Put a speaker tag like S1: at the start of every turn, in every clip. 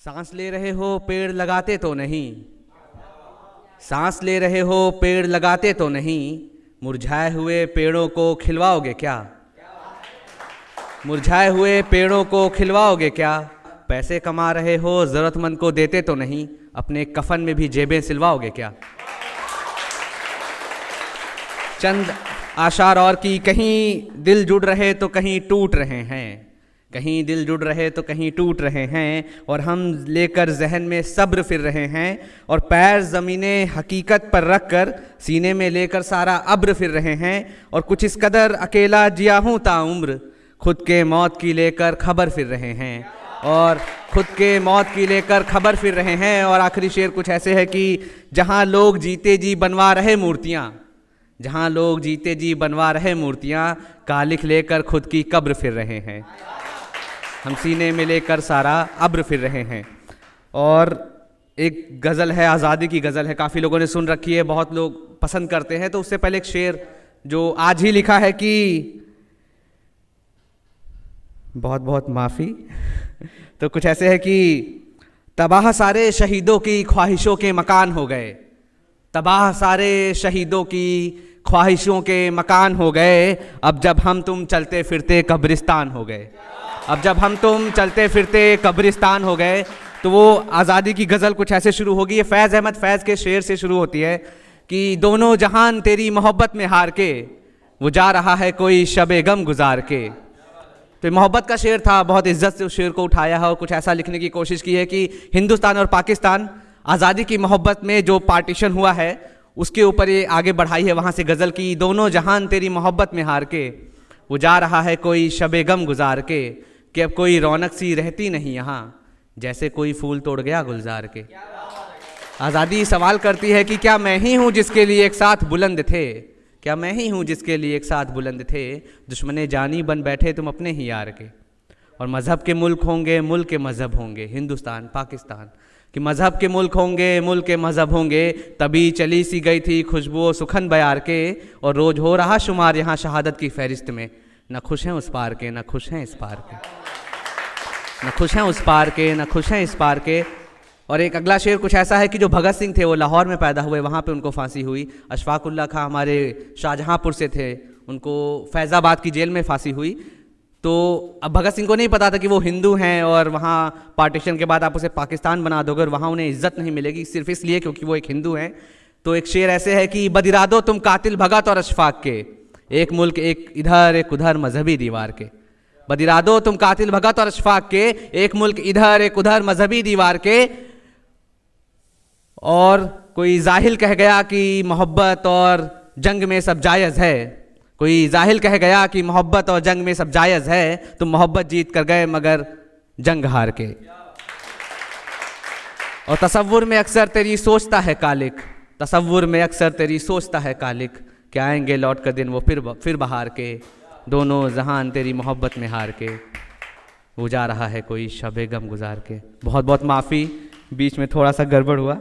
S1: सांस ले रहे हो पेड़ लगाते तो नहीं, सांस ले रहे हो पेड़ लगाते तो नहीं, मुरझाए हुए पेड़ों को खिलवाओगे क्या? मुरझाए हुए पेड़ों को खिलवाओगे क्या? पैसे कमा रहे हो जरूरतमंद को देते तो नहीं, अपने कफन में भी जेबें सिलवाओगे क्या? चंद आशार और की, कहीं दिल जुड़ रहे तो कहीं टूट रहे हैं, कहीं दिल जुड़ रहे तो कहीं टूट रहे हैं, और हम लेकर जहन में सब्र फिर रहे हैं, और पैर ज़मीने हकीकत पर रख कर सीने में लेकर सारा अब्र फिर रहे हैं, और कुछ इस कदर अकेला जिया हूँ ताउम्र, खुद के मौत की लेकर खबर फिर रहे हैं, और खुद के मौत की लेकर खबर फिर रहे हैं। और आखिरी शेर कुछ ऐसे है कि जहाँ लोग जीते जी बनवा रहे मूर्तियाँ, जहाँ लोग जीते जी बनवा रहे मूर्तियाँ, कालिख लेकर खुद की कब्र फिर रहे हैं, हम सीने में लेकर सारा अब्र फिर रहे हैं। और एक गज़ल है, आज़ादी की गज़ल है, काफ़ी लोगों ने सुन रखी है, बहुत लोग पसंद करते हैं। तो उससे पहले एक शेर जो आज ही लिखा है कि बहुत बहुत माफ़ी तो कुछ ऐसे है कि तबाह सारे शहीदों की ख्वाहिशों के मकान हो गए, तबाह सारे शहीदों की ख्वाहिशों के मकान हो गए, अब जब हम तुम चलते फिरते कब्रिस्तान हो गए, अब जब हम तुम चलते फिरते कब्रिस्तान हो गए। तो वो आज़ादी की गज़ल कुछ ऐसे शुरू होगी। ये फैज़ अहमद फैज़ के शेर से शुरू होती है कि दोनों जहान तेरी मोहब्बत में हार के, वो जा रहा है कोई शबे गम गुजार के। तो मोहब्बत का शेर था, बहुत इज्जत से उस शेर को उठाया है और कुछ ऐसा लिखने की कोशिश की है कि हिंदुस्तान और पाकिस्तान आज़ादी की मोहब्बत में जो पार्टीशन हुआ है उसके ऊपर ये आगे बढ़ाई है। वहाँ से गज़ल की, दोनों जहान तेरी मोहब्बत में हार के, वो जा रहा है कोई शबे गम गुजार के, कि अब कोई रौनक सी रहती नहीं यहाँ, जैसे कोई फूल तोड़ गया गुलजार के। आज़ादी सवाल करती है कि क्या मैं ही हूँ जिसके लिए एक साथ बुलंद थे, क्या मैं ही हूँ जिसके लिए एक साथ बुलंद थे, दुश्मने जानी बन बैठे तुम अपने ही यार के। और मज़हब के मुल्क होंगे, मुल्क के मज़हब होंगे, हिंदुस्तान पाकिस्तान कि मज़हब के मुल्क होंगे, मुल्क के मज़हब होंगे, तभी चली सी गई थी खुशबू सुखन बयार के, और रोज़ हो रहा शुमार यहाँ शहादत की फहरिस्त में, न खुश हैं उस पार के, न खुश हैं इस पार के, न खुश हैं उस पार के, न खुश हैं इस पार के। और एक अगला शेर कुछ ऐसा है कि जो भगत सिंह थे वो लाहौर में पैदा हुए, वहाँ पे उनको फांसी हुई। अशफाकुल्ला खां हमारे शाहजहाँपुर से थे, उनको फैज़ाबाद की जेल में फांसी हुई। तो अब भगत सिंह को नहीं पता था कि वो हिंदू हैं और वहाँ पार्टीशन के बाद आप उसे पाकिस्तान बना दोगे और वहाँ उन्हें इज्जत नहीं मिलेगी सिर्फ इसलिए क्योंकि वो एक हिंदू हैं। तो एक शेर ऐसे है कि बदिरादो तुम कातिल भगत और अशफाक के, एक मुल्क एक इधर एक उधर मजहबी दीवार के। बदिरादो तुम कातिल भगत और अशफाक के, एक मुल्क इधर एक उधर मजहबी दीवार के। और कोई जाहिल कह गया कि मोहब्बत और जंग में सब जायज़ है, कोई जाहिल कह गया कि मोहब्बत और जंग में सब जायज़ है, तुम मोहब्बत जीत कर गए मगर जंग हार के। और तसव्वुर में अक्सर तेरी सोचता है कालिक, तसव्वुर में अक्सर तेरी सोचता है कालिक, क्या आएंगे लौट कर दिन वो फिर बहार के, दोनों जहान तेरी मोहब्बत में हार के, वो जा रहा है कोई शबे गम गुजार के। बहुत बहुत माफ़ी, बीच में थोड़ा सा गड़बड़ हुआ।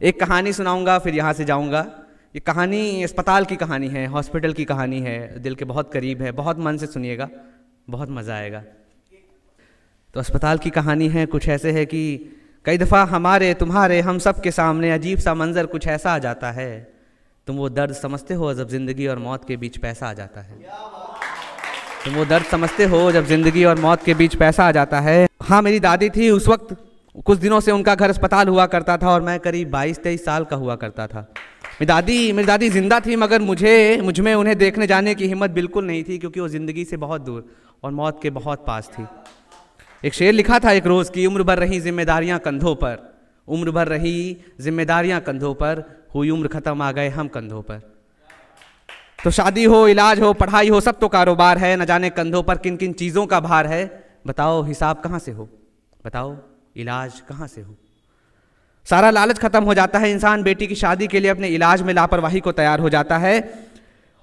S1: एक कहानी सुनाऊंगा फिर यहाँ से जाऊंगा। ये कहानी अस्पताल की कहानी है, हॉस्पिटल की कहानी है, दिल के बहुत करीब है, बहुत मन से सुनिएगा, बहुत मज़ा आएगा। तो अस्पताल की कहानी है, कुछ ऐसे है कि कई दफ़ा हमारे तुम्हारे हम सब के सामने अजीब सा मंज़र कुछ ऐसा आ जाता है, तुम वो दर्द समझते हो जब ज़िंदगी और मौत के बीच पैसा आ जाता है, तुम वो दर्द समझते हो जब ज़िंदगी और मौत के बीच पैसा आ जाता है। हाँ, मेरी दादी थी, उस वक्त कुछ दिनों से उनका घर अस्पताल हुआ करता था और मैं करीब 22-23 साल का हुआ करता था। मेरी दादी ज़िंदा थी मगर मुझ में उन्हें देखने जाने की हिम्मत बिल्कुल नहीं थी, क्योंकि वो ज़िंदगी से बहुत दूर और मौत के बहुत पास थी। एक शेर लिखा था एक रोज़ की, उम्र भर रही जिम्मेदारियाँ कंधों पर, उम्र भर रही जिम्मेदारियाँ कंधों पर, हुई उम्र ख़त्म आ गए हम कंधों पर। तो शादी हो, इलाज हो, पढ़ाई हो, सब तो कारोबार है, न जाने कंधों पर किन किन चीज़ों का भार है। बताओ हिसाब कहाँ से हो, बताओ इलाज कहाँ से हो। सारा लालच खत्म हो जाता है, इंसान बेटी की शादी के लिए अपने इलाज में लापरवाही को तैयार हो जाता है।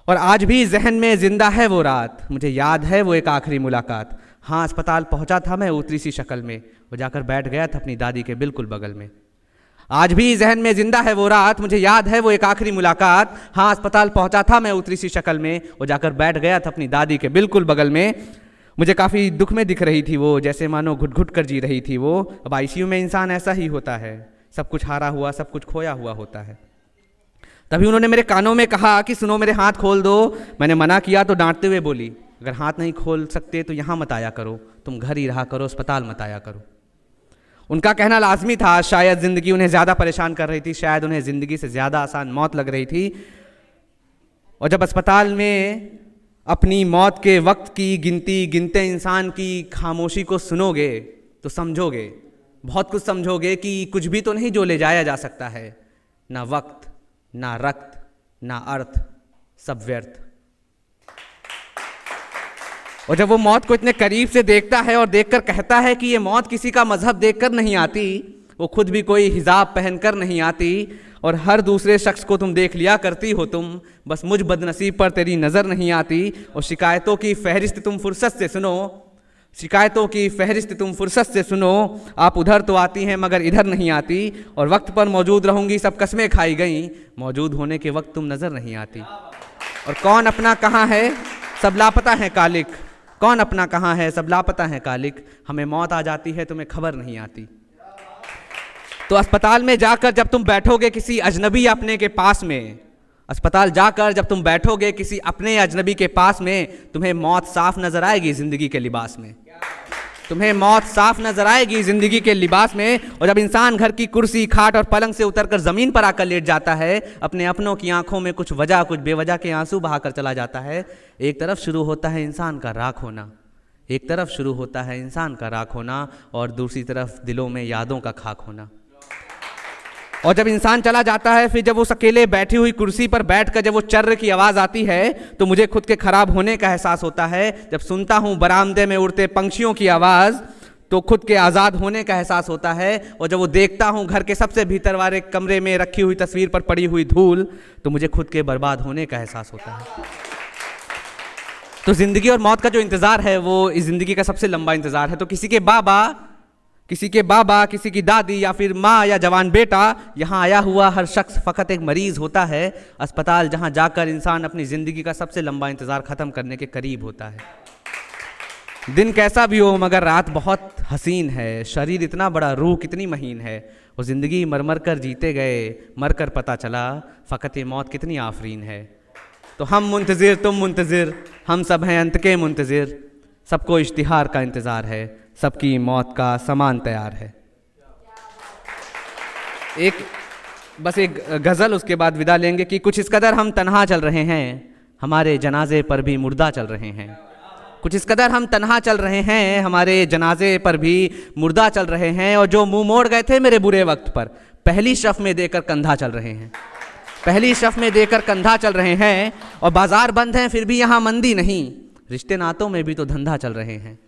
S1: और आज भी जहन में जिंदा है वो रात, मुझे याद है वो एक आखिरी मुलाकात। हाँ, अस्पताल पहुंचा था मैं उतरी सी शक्ल में, वो जाकर बैठ गया था अपनी दादी के बिल्कुल बगल में। आज भी जहन में जिंदा है वो रात, मुझे याद है वो एक आखिरी मुलाकात। हाँ, अस्पताल पहुंचा था मैं उतरी सी शक्ल में, वो जाकर बैठ गया था अपनी दादी के बिल्कुल बगल में। मुझे काफ़ी दुख में दिख रही थी वो, जैसे मानो घुट घुट कर जी रही थी वो। अब आईसीयू में इंसान ऐसा ही होता है, सब कुछ हारा हुआ, सब कुछ खोया हुआ होता है। तभी उन्होंने मेरे कानों में कहा कि सुनो मेरे हाथ खोल दो। मैंने मना किया तो डांटते हुए बोली, अगर हाथ नहीं खोल सकते तो यहाँ मत आया करो, तुम घर ही रहा करो, अस्पताल मत आया करो। उनका कहना लाजमी था, शायद ज़िंदगी उन्हें ज़्यादा परेशान कर रही थी, शायद उन्हें ज़िंदगी से ज़्यादा आसान मौत लग रही थी। और जब अस्पताल में अपनी मौत के वक्त की गिनती गिनते इंसान की खामोशी को सुनोगे तो समझोगे, बहुत कुछ समझोगे कि कुछ भी तो नहीं जो ले जाया जा सकता है, ना वक्त, ना रक्त, ना अर्थ, सब व्यर्थ। और जब वो मौत को इतने करीब से देखता है और देखकर कहता है कि ये मौत किसी का मजहब देखकर नहीं आती, वो खुद भी कोई हिजाब पहनकर नहीं आती, और हर दूसरे शख्स को तुम देख लिया करती हो तुम, बस मुझ बदनसीब पर तेरी नज़र नहीं आती। और शिकायतों की फहरिस्त तुम फुर्सत से सुनो, शिकायतों की फहरिस्त तुम फुर्सत से सुनो, आप उधर तो आती हैं मगर इधर नहीं आती। और वक्त पर मौजूद रहूँगी सब कस्में खाई गई, मौजूद होने के वक्त तुम नज़र नहीं आती। और कौन अपना कहाँ है सब लापता है कालिक, कौन अपना कहाँ है सब लापता है कालिक, हमें मौत आ जाती है तुम्हें खबर नहीं आती। तो अस्पताल में जाकर जब तुम बैठोगे किसी अजनबी अपने के पास में, अस्पताल जाकर जब तुम बैठोगे किसी अपने अजनबी के पास में, तुम्हें मौत साफ नजर आएगी जिंदगी के लिबास में, तुम्हें मौत साफ नजर आएगी जिंदगी के लिबास में। और जब इंसान घर की कुर्सी, खाट और पलंग से उतरकर जमीन पर आकर लेट जाता है, अपने अपनों की आंखों में कुछ वजह कुछ बेवजह के आंसू बहाकर चला जाता है, एक तरफ शुरू होता है इंसान का राख होना, एक तरफ शुरू होता है इंसान का राख होना, और दूसरी तरफ दिलों में यादों का खाक होना। और जब इंसान चला जाता है, फिर जब उस अकेले बैठी हुई कुर्सी पर बैठकर जब वो चर्र की आवाज़ आती है, तो मुझे खुद के खराब होने का एहसास होता है। जब सुनता हूँ बरामदे में उड़ते पंछियों की आवाज़, तो खुद के आज़ाद होने का एहसास होता है। और जब वो देखता हूँ घर के सबसे भीतर वाले कमरे में रखी हुई तस्वीर पर पड़ी हुई धूल, तो मुझे खुद के बर्बाद होने का एहसास होता है। तो ज़िंदगी और मौत का जो इंतज़ार है वो इस ज़िंदगी का सबसे लंबा इंतज़ार है। तो किसी के बाबा, किसी की दादी या फिर माँ या जवान बेटा, यहाँ आया हुआ हर शख्स फ़कत एक मरीज़ होता है। अस्पताल जहाँ जाकर इंसान अपनी ज़िंदगी का सबसे लंबा इंतज़ार ख़त्म करने के करीब होता है। दिन कैसा भी हो मगर रात बहुत हसीन है, शरीर इतना बड़ा रूह कितनी महीन है, वो ज़िंदगी मर मर कर जीते गए, मर कर पता चला फ़कत ये मौत कितनी आफरीन है। तो हम मुंतज़िर तुम मुंतज़िर, हम सब हैं अंत के मुंतज़िर, सबको इश्तिहार का इंतज़ार है, सबकी मौत का सामान तैयार है। बस एक गज़ल, उसके बाद विदा लेंगे कि कुछ इस कदर हम तन्हा चल रहे हैं, हमारे जनाजे पर भी मुर्दा चल रहे हैं। कुछ इस कदर हम तन्हा चल रहे हैं, हमारे जनाजे पर भी मुर्दा चल रहे हैं। और जो मुंह मोड़ गए थे मेरे बुरे वक्त पर, पहली शफ़ में देकर कंधा चल रहे हैं, पहली शफ़ में देकर कंधा चल रहे हैं। और बाजार बंद हैं फिर भी यहाँ मंदी नहीं, रिश्ते नातों में भी तो धंधा चल रहे हैं।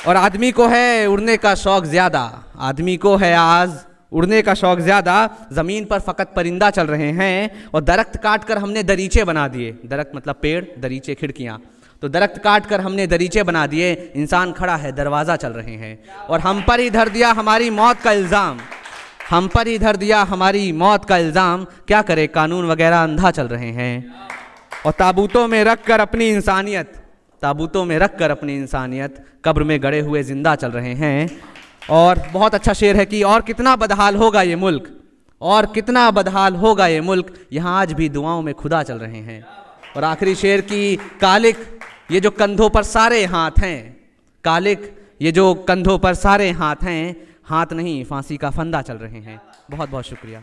S1: और आदमी को है उड़ने का शौक़ ज़्यादा, आदमी को है आज उड़ने का शौक़ ज़्यादा, ज़मीन पर फ़कत परिंदा चल रहे हैं। और दरख्त काट कर हमने दरीचे बना दिए, दरख्त मतलब पेड़, दरीचे खिड़कियाँ, तो दरख्त काट कर हमने दरीचे बना दिए, इंसान खड़ा है दरवाज़ा चल रहे हैं। और हम पर ही धर दिया हमारी मौत का इल्ज़ाम, हम पर ही धर दिया हमारी मौत का इल्ज़ाम, क्या करे कानून वगैरह अंधा चल रहे हैं। और ताबूतों में रख कर अपनी इंसानियत, ताबूतों में रख कर अपनी इंसानियत, कब्र में गड़े हुए जिंदा चल रहे हैं। और बहुत अच्छा शेर है कि और कितना बदहाल होगा ये मुल्क, और कितना बदहाल होगा ये मुल्क, यहाँ आज भी दुआओं में खुदा चल रहे हैं। और आखिरी शेर की कालिक, ये जो कंधों पर सारे हाथ हैं, कालिक ये जो कंधों पर सारे हाथ हैं, हाथ नहीं फांसी का फंदा चल रहे हैं। बहुत बहुत शुक्रिया।